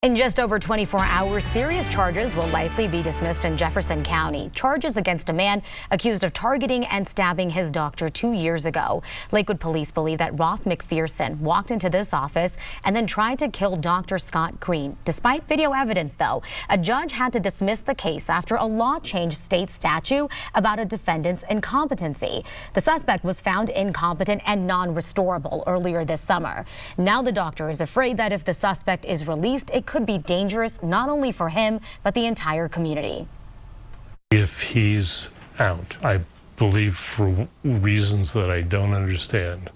In just over 24 hours, serious charges will likely be dismissed in Jefferson County. Charges against a man accused of targeting and stabbing his doctor 2 years ago. Lakewood police believe that Ross McPherson walked into this office and then tried to kill Dr. Scott Green. Despite video evidence, though, a judge had to dismiss the case after a law changed state statute about a defendant's incompetency. The suspect was found incompetent and non-restorable earlier this summer. Now the doctor is afraid that if the suspect is released, it could be dangerous not only for him, but the entire community. If he's out, I believe for reasons that I don't understand,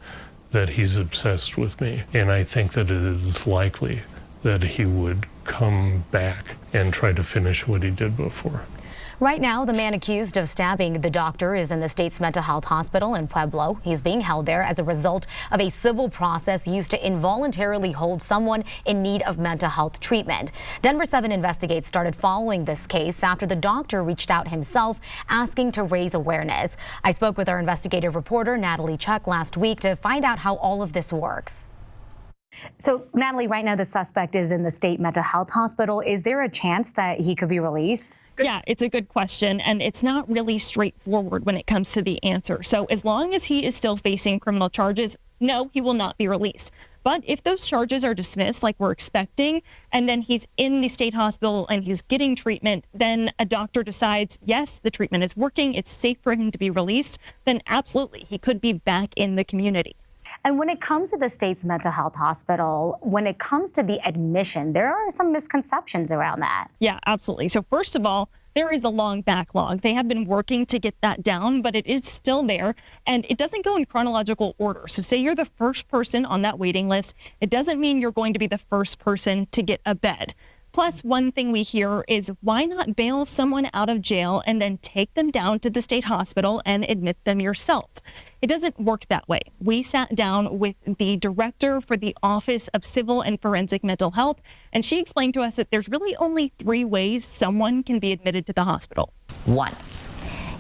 that he's obsessed with me. And I think that it is likely that he would come back and try to finish what he did before. Right now, the man accused of stabbing the doctor is in the state's mental health hospital in Pueblo. He's being held there as a result of a civil process used to involuntarily hold someone in need of mental health treatment. Denver 7 Investigates started following this case after the doctor reached out himself asking to raise awareness. I spoke with our investigative reporter, Natalie Chuck, last week to find out how all of this works. So, Natalie, right now the suspect is in the state mental health hospital. Is there a chance that he could be released? Yeah, it's a good question, and it's not really straightforward when it comes to the answer. So as long as he is still facing criminal charges, no, he will not be released. But if those charges are dismissed like we're expecting, and then he's in the state hospital and he's getting treatment, then a doctor decides, yes, the treatment is working, it's safe for him to be released, then absolutely, he could be back in the community. And when it comes to the state's mental health hospital, when it comes to the admission, there are some misconceptions around that. Yeah, absolutely. So first of all, there is a long backlog. They have been working to get that down, but it is still there, and it doesn't go in chronological order. So say you're the first person on that waiting list, it doesn't mean you're going to be the first person to get a bed. Plus, one thing we hear is why not bail someone out of jail and then take them down to the state hospital and admit them yourself? It doesn't work that way. We sat down with the director for the Office of Civil and Forensic Mental Health, and she explained to us that there's really only 3 ways someone can be admitted to the hospital. 1,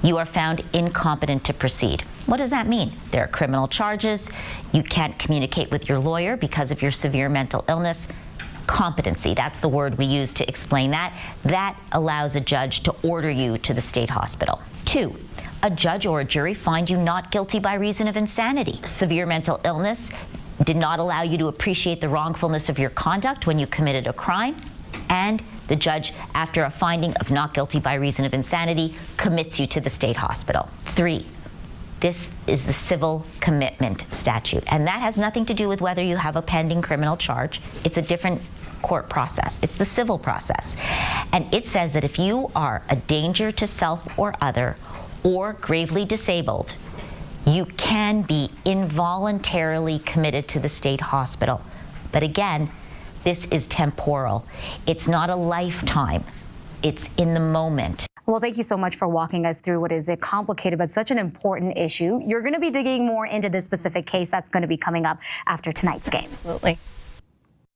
you are found incompetent to proceed. What does that mean? There are criminal charges. You can't communicate with your lawyer because of your severe mental illness. Competency, that's the word we use to explain that. That allows a judge to order you to the state hospital. 2, a judge or a jury find you not guilty by reason of insanity. Severe mental illness did not allow you to appreciate the wrongfulness of your conduct when you committed a crime, and the judge, after a finding of not guilty by reason of insanity, commits you to the state hospital. 3, this is the civil commitment statute, and that has nothing to do with whether you have a pending criminal charge. It's a different court process. It's the civil process. And it says that if you are a danger to self or other or gravely disabled, you can be involuntarily committed to the state hospital. But again, this is temporal. It's not a lifetime. It's in the moment. Well, thank you so much for walking us through what is a complicated but such an important issue. You're going to be digging more into this specific case that's going to be coming up after tonight's game. Absolutely.